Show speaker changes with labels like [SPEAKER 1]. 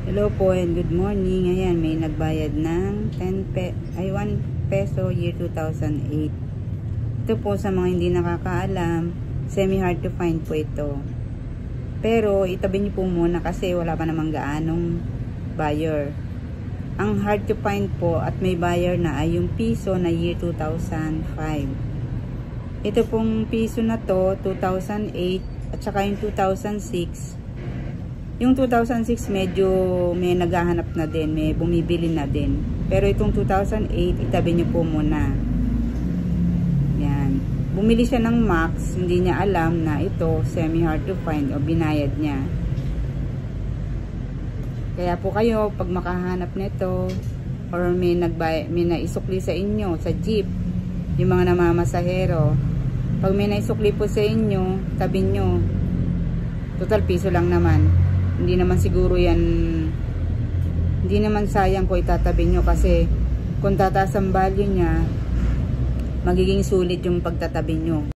[SPEAKER 1] Hello po and good morning. Ayan, may nagbayad ng 1 peso year 2008. Ito po sa mga hindi nakakaalam, semi hard to find po ito. Pero itabi niyo po muna kasi wala pa namang gaanong buyer. Ang hard to find po at may buyer na ay yung piso na year 2005. Ito pong piso na to, 2008 at saka yung 2006. Yung 2006 medyo may naghahanap na din, may bumibili na din. Pero itong 2008, itabi niyo po muna. Yan. Bumili siya ng max, hindi niya alam na ito semi hard to find o binayad niya. Kaya po kayo, pag makahanap nito or may naisukli sa inyo, sa jeep, yung mga namamasahero, pag may naisukli po sa inyo, tabi nyo. Total piso lang naman. Hindi naman siguro yan, hindi naman sayang ko itatabi nyo kasi kung tataas ang value niya, magiging sulit yung pagtatabi nyo.